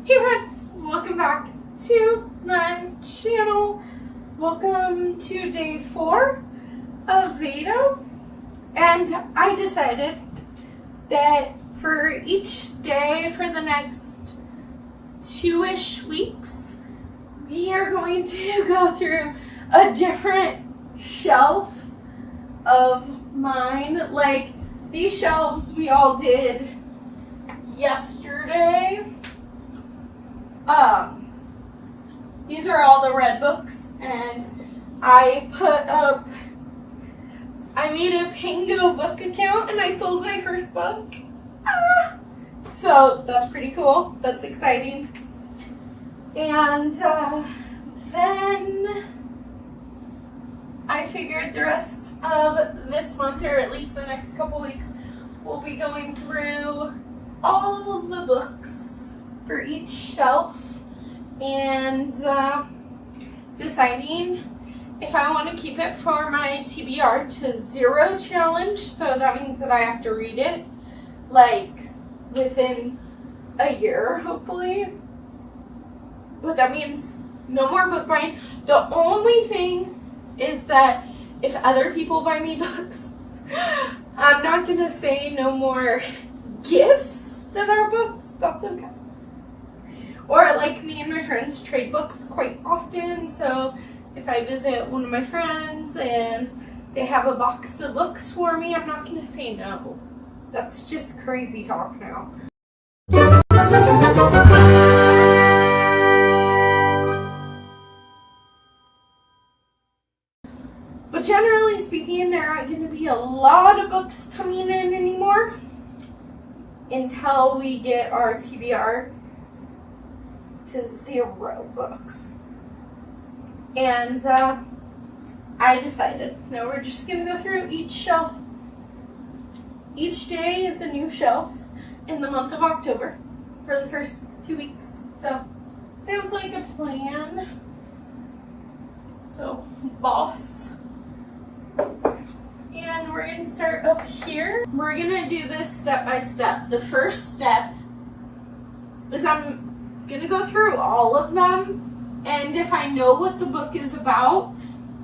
Hey friends, welcome back to my channel. Welcome to day 4 of VEDO. And I decided that for each day for the next 2-ish weeks, we are going to go through a different shelf of mine. Like these shelves we all did yesterday. These are all the red books, and I made a Pango book account and I sold my first book. So that's pretty cool. That's exciting. And then I figured the rest of this month, or at least the next couple weeks, we'll be going through all of the books for each shelf and deciding if I want to keep it for my TBR to 0 challenge. So that means that I have to read it like within a year, hopefully. But that means no more book buying. The only thing is that if other people buy me books, I'm not going to say no more gifts that are books. That's okay. Or like me and my friends trade books quite often. So if I visit one of my friends and they have a box of books for me, I'm not going to say no. That's just crazy talk now. But generally speaking, there aren't going to be a lot of books coming in anymore until we get our TBR to 0 books. And I decided, no, we're just going to go through each shelf. Each day is a new shelf in the month of October for the first 2 weeks. So, sounds like a plan. So, boss. And we're going to start up here. We're going to do this step by step. The first step is I'm going to go through all of them, and if I know what the book is about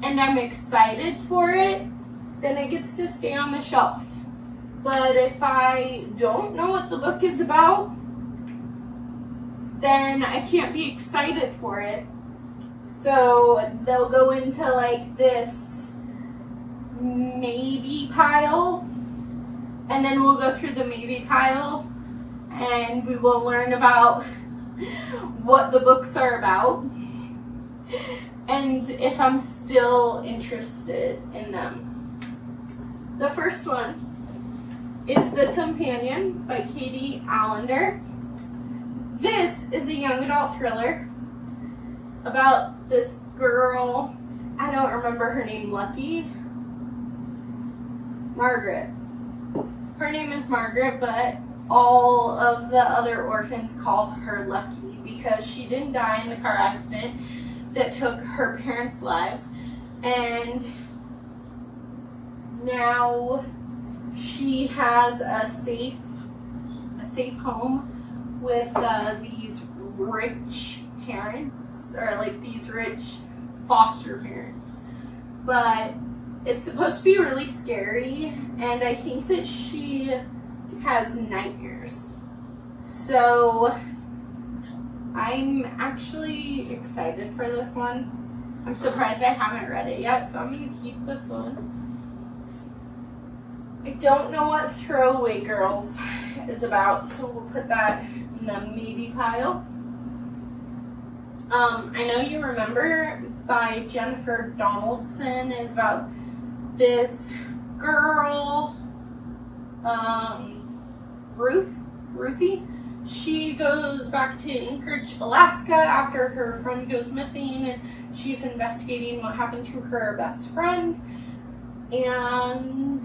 and I'm excited for it, then it gets to stay on the shelf. But if I don't know what the book is about, then I can't be excited for it. So they'll go into like this maybe pile, and then we'll go through the maybe pile and we will learn about what the books are about and if I'm still interested in them. The first one is The Companion by Katie Allender. This is a young adult thriller about this girl, I don't remember her name, Margaret. Her name is Margaret, but all of the other orphans called her Lucky because she didn't die in the car accident that took her parents' lives, and now she has a safe home with these rich parents, or like these rich foster parents. But it's supposed to be really scary, and I think that she has nightmares. So I'm actually excited for this one. I'm surprised I haven't read it yet, so I'm going to keep this one. I don't know what Throwaway Girls is about, so we'll put that in the maybe pile. I Know You Remember by Jennifer Donaldson is about this girl, Ruthie. She goes back to Anchorage, Alaska after her friend goes missing, and she's investigating what happened to her best friend. And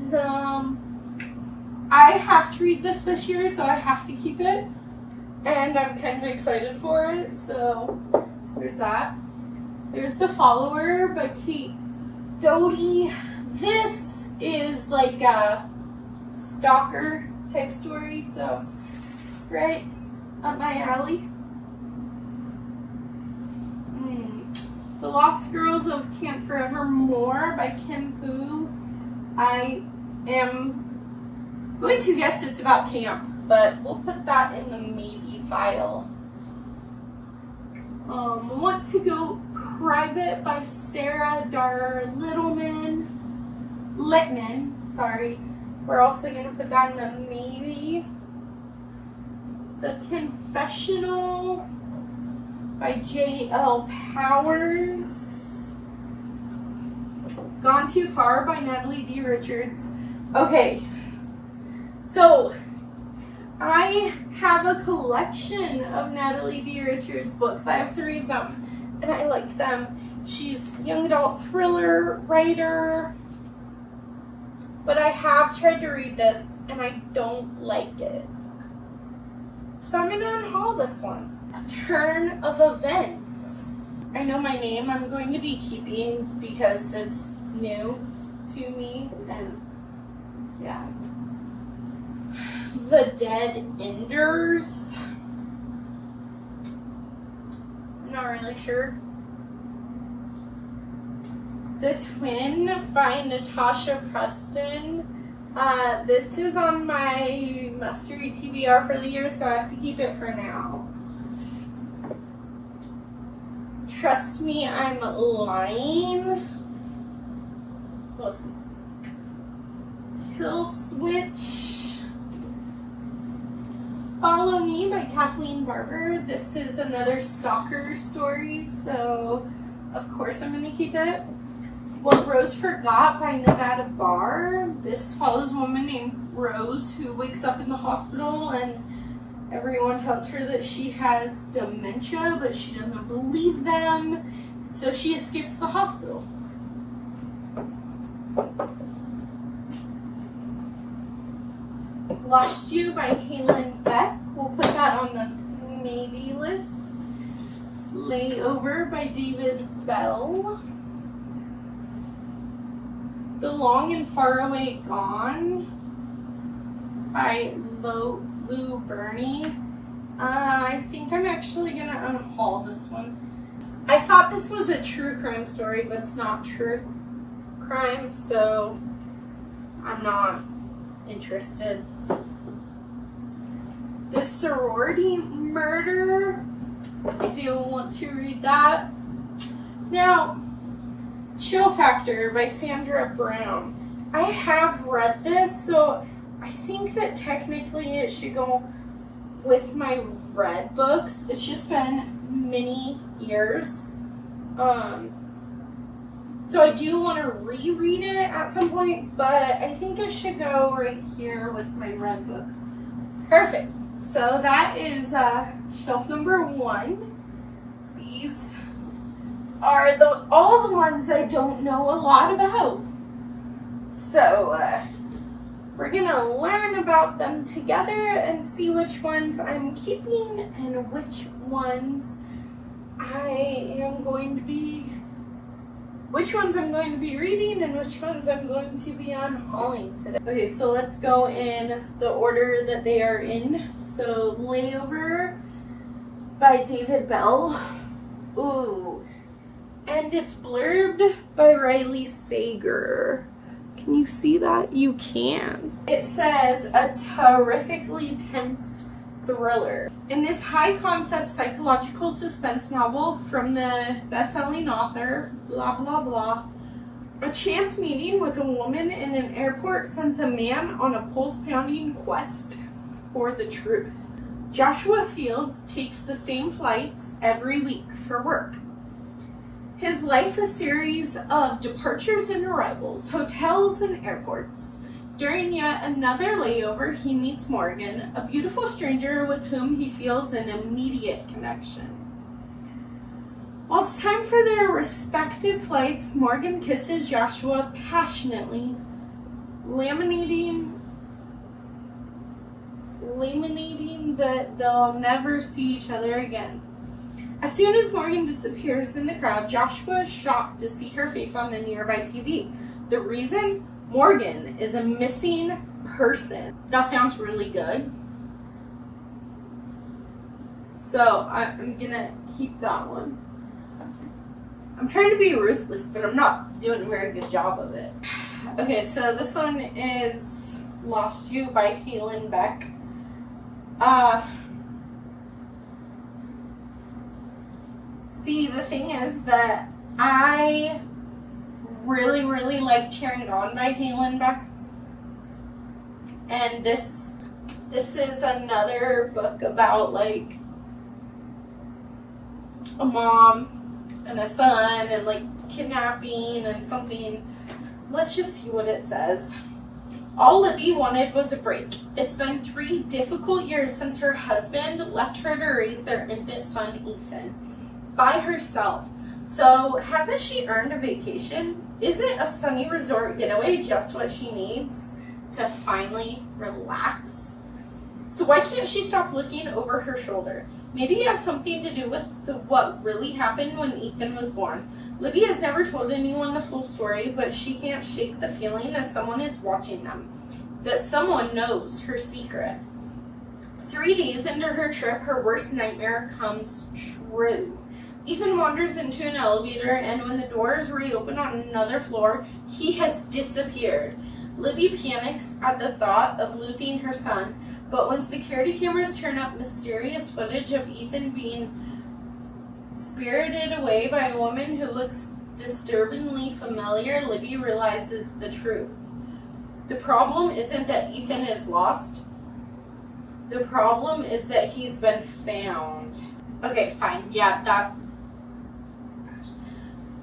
I have to read this year, so I have to keep it. And I'm kind of excited for it, so there's that. There's The Follower by Kate Doty. This is like a stalker type story, so right up my alley. The Lost Girls of Camp Forevermore by Kim Fu. I am going to guess it's about camp, but we'll put that in the maybe file. Want to Go Private by Sarah Littman. Sorry. We're also going to put that in the maybe. The Confessional by J.L. Powers. Gone Too Far by Natalie D. Richards. Okay, so I have a collection of Natalie D. Richards books. I have 3 of them, and I like them. She's a young adult thriller writer, but I have tried to read this, and I don't like it. So I'm going to unhaul this one. A Turn of Events. I know my name I'm going to be keeping because it's new to me, and yeah. The Dead Enders. I'm not really sure. The Twin by Natasha Preston. This is on my must-read TBR for the year, so I have to keep it for now. Trust Me, I'm Lying. Listen. Kill Switch. Follow Me by Kathleen Barber. This is another stalker story, so of course I'm going to keep it. What Rose Forgot by Nevada Barr. This follows a woman named Rose who wakes up in the hospital and everyone tells her that she has dementia, but she doesn't believe them, so she escapes the hospital. Lost You by Halen Beck. We'll put that on the maybe list. Layover by David Bell. The Long and Faraway Gone by Lou Burney. I think I'm actually going to unhaul this one. I thought this was a true crime story, but it's not true crime, so I'm not interested. The Sorority Murder. I do want to read that. Now, Chill Factor by Sandra Brown. I have read this, so I think that technically it should go with my read books. It's just been many years. So I do want to reread it at some point, but I think it should go right here with my read books. Perfect. So that is shelf number 1. These are all the ones I don't know a lot about. So we're going to learn about them together and see which ones I'm keeping and which ones I'm going to be reading and which ones I'm going to be unhauling today. Okay, so let's go in the order that they are in. So Layover by David Bell. Ooh. And it's blurbed by Riley Sager. Can you see that? You can. It says a terrifically tense thriller. In this high-concept psychological suspense novel from the best-selling author, blah, blah, blah, a chance meeting with a woman in an airport sends a man on a pulse-pounding quest for the truth. Joshua Fields takes the same flights every week for work. His life a series of departures and arrivals, hotels and airports. During yet another layover, he meets Morgan, a beautiful stranger with whom he feels an immediate connection. While it's time for their respective flights, Morgan kisses Joshua passionately, laminating that they'll never see each other again. As soon as Morgan disappears in the crowd, Joshua is shocked to see her face on the nearby TV. The reason? Morgan is a missing person. That sounds really good. So I'm gonna keep that one. I'm trying to be ruthless, but I'm not doing a very good job of it. Okay, so this one is Lost You by Halen Beck. See, the thing is that I really, really like Cheering On by Halen Beck. And this is another book about, like, a mom and a son and, like, kidnapping and something. Let's just see what it says. All Libby wanted was a break. It's been 3 difficult years since her husband left her to raise their infant son, Ethan, by herself. So, hasn't she earned a vacation? Isn't a sunny resort getaway just what she needs to finally relax? So why can't she stop looking over her shoulder? Maybe it has something to do with what really happened when Ethan was born. Libby has never told anyone the full story, but she can't shake the feeling that someone is watching them, that someone knows her secret. 3 days into her trip, her worst nightmare comes true. Ethan wanders into an elevator, and when the doors reopen on another floor, he has disappeared. Libby panics at the thought of losing her son, but when security cameras turn up mysterious footage of Ethan being spirited away by a woman who looks disturbingly familiar, Libby realizes the truth. The problem isn't that Ethan is lost. The problem is that he's been found. Okay, fine. Yeah, that...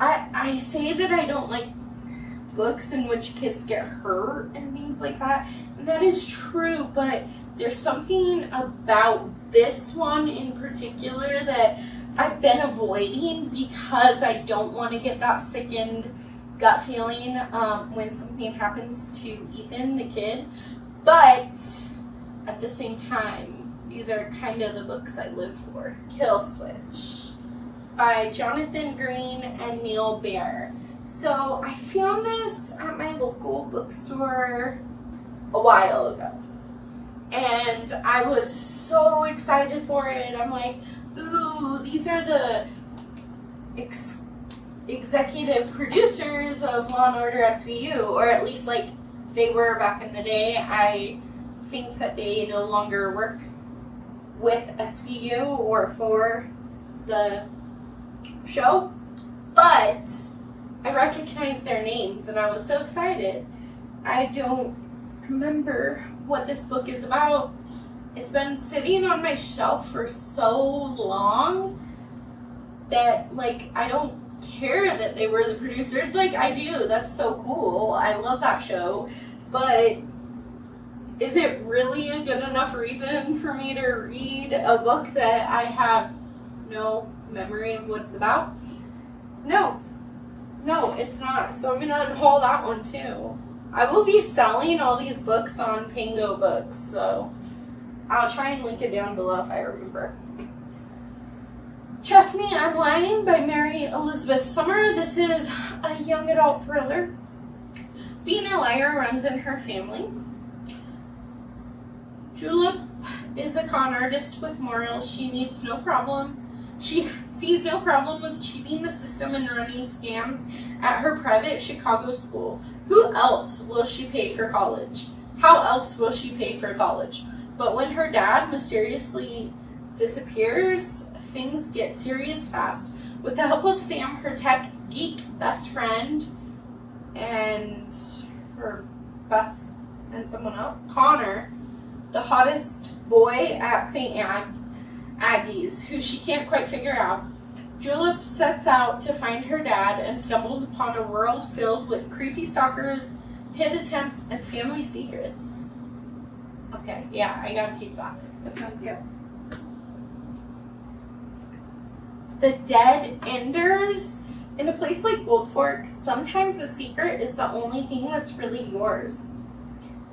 I say that I don't like books in which kids get hurt and things like that. And that is true, but there's something about this one in particular that I've been avoiding because I don't want to get that sickened gut feeling when something happens to Ethan, the kid. But at the same time, these are kind of the books I live for. Kill Switch by Jonathan Green and Neil Baer. So I found this at my local bookstore a while ago. And I was so excited for it. I'm like, ooh, these are the executive producers of Law & Order SVU, or at least like they were back in the day. I think that they no longer work with SVU or for the show, but I recognized their names and I was so excited. I don't remember what this book is about. It's been sitting on my shelf for so long that, like, I don't care that they were the producers. Like, I do. That's so cool. I love that show. But is it really a good enough reason for me to read a book that I have no memory of what it's about? No, it's not. So I'm going to unhaul that one too. I will be selling all these books on Pango Books, so I'll try and link it down below if I remember. Trust Me, I'm Lying by Mary Elizabeth Summer. This is a young adult thriller. Being a liar runs in her family. Julep is a con artist with morals. She sees no problem with cheating the system and running scams at her private Chicago school. Who else will she pay for college? How else will she pay for college? But when her dad mysteriously disappears, things get serious fast. With the help of Sam, her tech geek best friend, and someone else, Connor, the hottest boy at St. Aggie's, who she can't quite figure out, Julep sets out to find her dad and stumbles upon a world filled with creepy stalkers, hit attempts, and family secrets. Okay, yeah, I gotta keep that. That sounds good. The Dead Enders. In a place like Goldfork, sometimes the secret is the only thing that's really yours.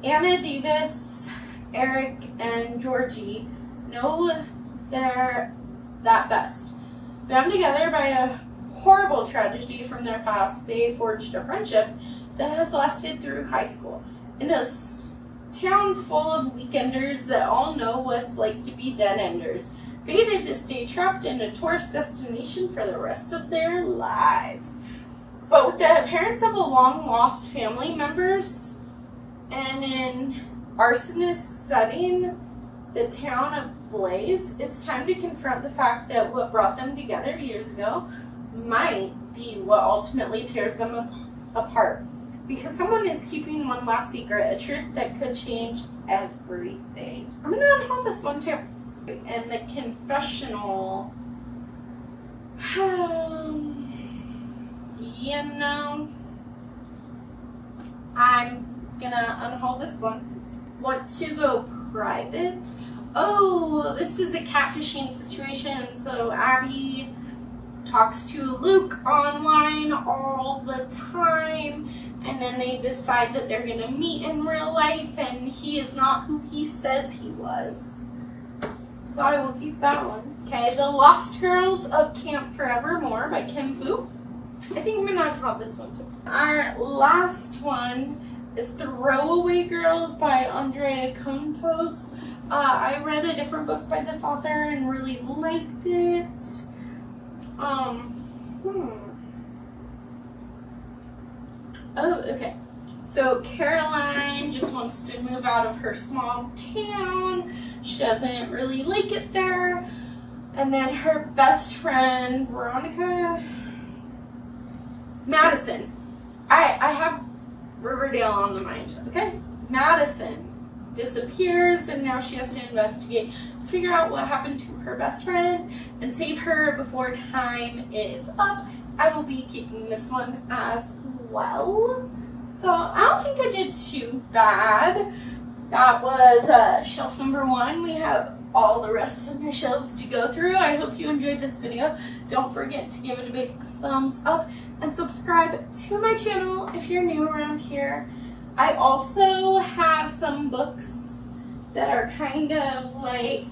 Anna Davis, Eric, and Georgie know they're that best. Bound together by a horrible tragedy from their past, they forged a friendship that has lasted through high school. In a town full of weekenders that all know what it's like to be dead enders, fated to stay trapped in a tourist destination for the rest of their lives. But with the appearance of a long-lost family members and an arsonist setting the town ablaze, it's time to confront the fact that what brought them together years ago might be what ultimately tears them apart. Because someone is keeping one last secret, a truth that could change everything. I'm going to unhold this one too. And the confessional, you know, I'm going to unhold this one. Want to go private? Oh, this is a catfishing situation. So Abby talks to Luke online all the time, and then they decide that they're going to meet in real life, and he is not who he says he was. So I will keep that one. Okay, The Lost Girls of Camp Forevermore by Kim Fu. I think I'm going to have this one too. Our last one is Throwaway Girls by Andrea Kuntos. I read a different book by this author and really liked it. Oh, okay. So Caroline just wants to move out of her small town. She doesn't really like it there. And then her best friend, Madison. I have Riverdale on the mind, okay? Madison disappears, and now she has to investigate, figure out what happened to her best friend, and save her before time is up. I will be keeping this one as well. So I don't think I did too bad. That was shelf number 1. We have all the rest of my shelves to go through. I hope you enjoyed this video. Don't forget to give it a big thumbs up and subscribe to my channel if you're new around here. I also have some books that are kind of like,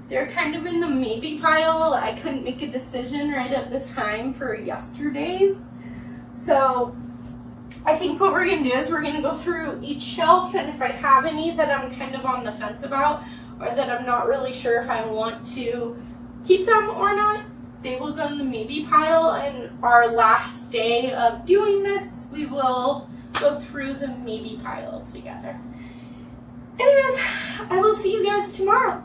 they're kind of in the maybe pile. I couldn't make a decision right at the time for yesterday's. So I think what we're going to do is we're going to go through each shelf, and if I have any that I'm kind of on the fence about, or that I'm not really sure if I want to keep them or not, they will go in the maybe pile. And our last day of doing this, we will go through the maybe pile together. Anyways, I will see you guys tomorrow.